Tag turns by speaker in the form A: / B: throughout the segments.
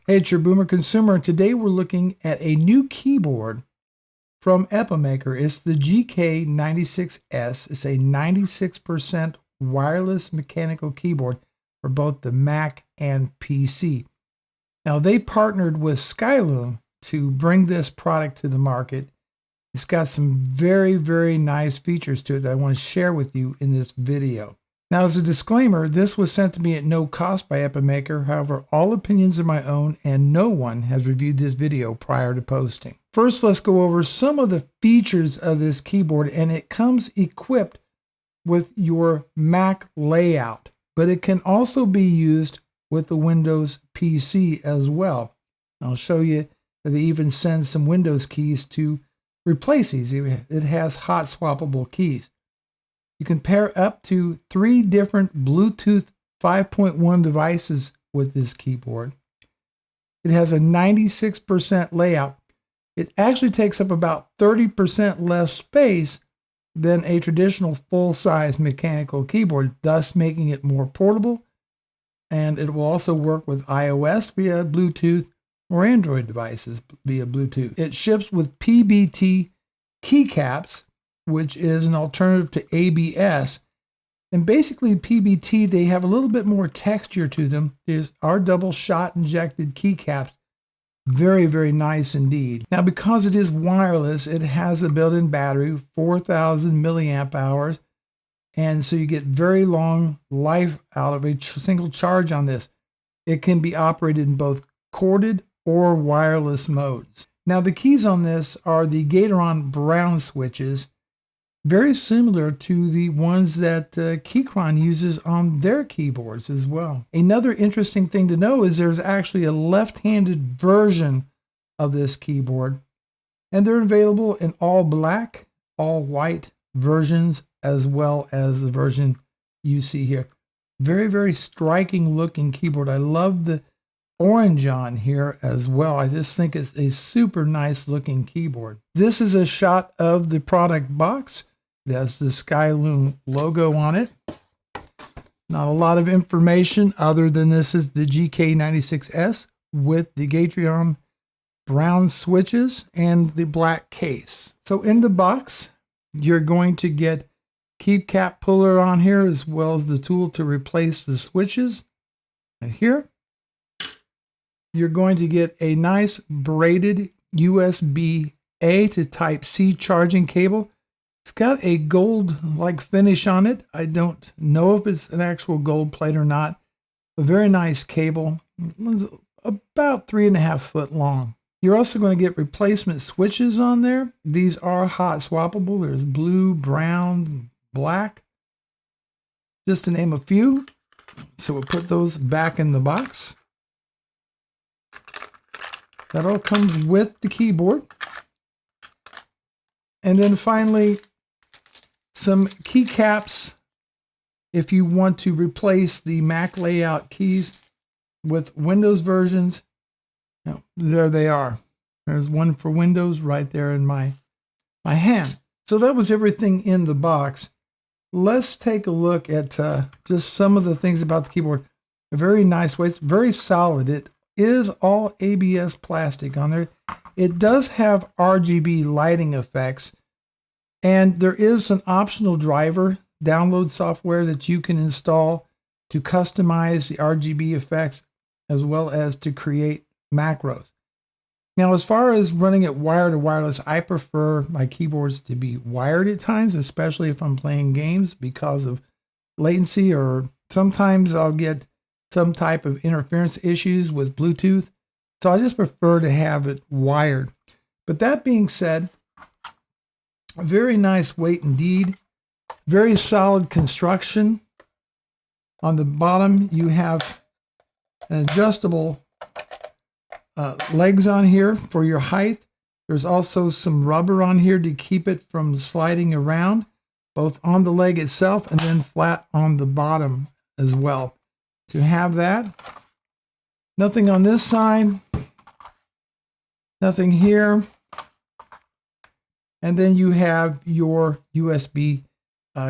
A: Hey, it's your Boomer Consumer, and today we're looking at a new keyboard from Epomaker. It's the GK96S. It's a 96% wireless mechanical keyboard for both the Mac and PC. Now, they partnered with Skyloom to bring this product to the market. It's got some very, very nice features to it that I want to share with you in this video. Now, as a disclaimer, this was sent to me at no cost by Epomaker. However, all opinions are my own and no one has reviewed this video prior to posting. First, let's go over some of the features of this keyboard, and it comes equipped with your Mac layout, but it can also be used with the Windows PC as well. I'll show you that they even send some Windows keys to replace these. It has hot swappable keys. You can pair up to 3 different Bluetooth 5.1 devices with this keyboard. It has a 96% layout. It actually takes up about 30% less space than a traditional full-size mechanical keyboard, thus making it more portable. And it will also work with iOS via Bluetooth or Android devices via Bluetooth. It ships with PBT keycaps, which is an alternative to ABS. And basically PBT, they have a little bit more texture to them. There's our double shot injected keycaps. Very, very nice indeed. Now, because it is wireless, it has a built-in battery, 4,000 milliamp hours. And so you get very long life out of a single charge on this. It can be operated in both corded or wireless modes. Now, the keys on this are the KeyChron brown switches, very similar to the ones that KeyChron uses on their keyboards as well. Another interesting thing to know is there's actually a left-handed version of this keyboard, and they're available in all black, all white versions, as well as the version you see here. Very, very striking looking keyboard. I love the orange on here as well. I just think it's a super nice looking keyboard. This is a shot of the product box. That's the Skyloom logo on it. Not a lot of information other than this is the GK96S with the KeyChron brown switches and the black case. So in the box, you're going to get keycap puller on here, as well as the tool to replace the switches. And here, you're going to get a nice braided USB-A to Type-C charging cable. It's got a gold-like finish on it. I don't know if it's an actual gold plate or not. A very nice cable. It's about 3.5 foot long. You're also going to get replacement switches on there. These are hot swappable. There's blue, brown, black, just to name a few. So we'll put those back in the box. That all comes with the keyboard. And then finally, some keycaps if you want to replace the Mac layout keys with Windows versions. Now, there they are. There's one for Windows right there in my hand. So that was everything in the box. Let's take a look at just some of the things about the keyboard. A very nice way. It's very solid. It is all ABS plastic on there. It does have RGB lighting effects, and there is an optional driver download software that you can install to customize the RGB effects as well as to create macros. Now, as far as running it wired or wireless, I prefer my keyboards to be wired at times, especially if I'm playing games because of latency, or sometimes I'll get some type of interference issues with Bluetooth. So I just prefer to have it wired. But that being said, a very nice weight indeed. Very solid construction. On the bottom, you have an adjustable legs on here for your height. There's also some rubber on here to keep it from sliding around, both on the leg itself and then flat on the bottom as well. To have that. Nothing on this side. Nothing here. And then you have your USB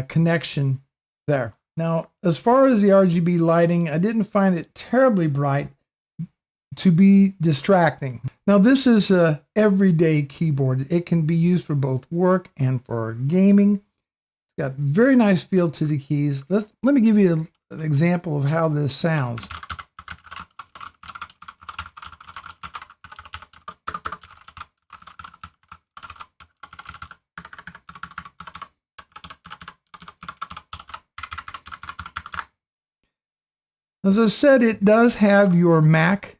A: connection there. Now, as far as the RGB lighting, I didn't find it terribly bright. to be distracting. Now, this is a everyday keyboard. It can be used for both work and for gaming. It's got very nice feel to the keys. Let me give you an example of how this sounds. As I said, it does have your Mac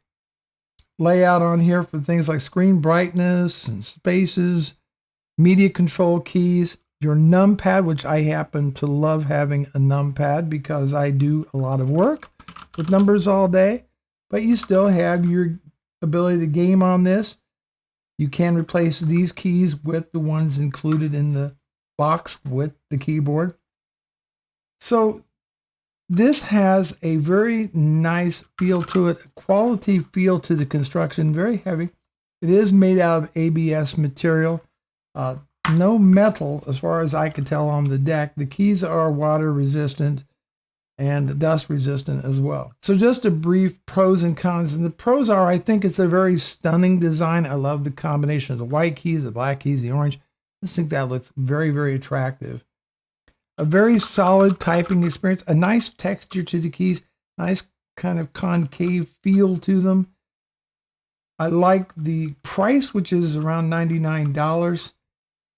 A: layout on here for things like screen brightness and spaces, media control keys, your numpad, which I happen to love having a numpad because I do a lot of work with numbers all day, but you still have your ability to game on this. You can replace these keys with the ones included in the box with the keyboard. So this has a very nice feel to it, quality feel to the construction, very heavy. It is made out of ABS material. No metal, as far as I can tell, on the deck. The keys are water resistant and dust resistant as well. So just a brief pros and cons. And the pros are, I think it's a very stunning design. I love the combination of the white keys, the black keys, the orange. I just think that looks very, very attractive. A very solid typing experience, a nice texture to the keys, nice kind of concave feel to them. I like the price, which is around $99,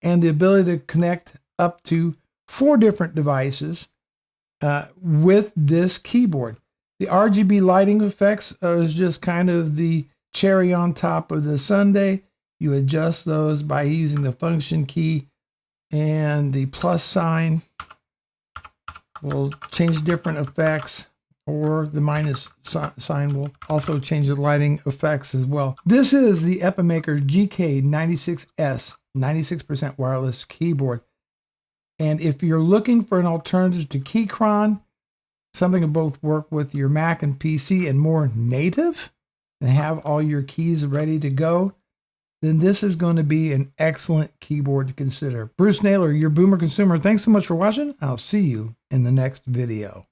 A: and the ability to connect up to 4 different devices with this keyboard. The RGB lighting effects is just kind of the cherry on top of the sundae. You adjust those by using the function key and the plus sign. Will change different effects, or the minus sign will also change the lighting effects as well. This is the Epomaker GK96S 96% wireless keyboard. And if you're looking for an alternative to KeyChron, something to both work with your Mac and PC and more native, and have all your keys ready to go, then this is going to be an excellent keyboard to consider. Bruce Naylor, your Boomer Consumer. Thanks so much for watching. I'll see you in the next video.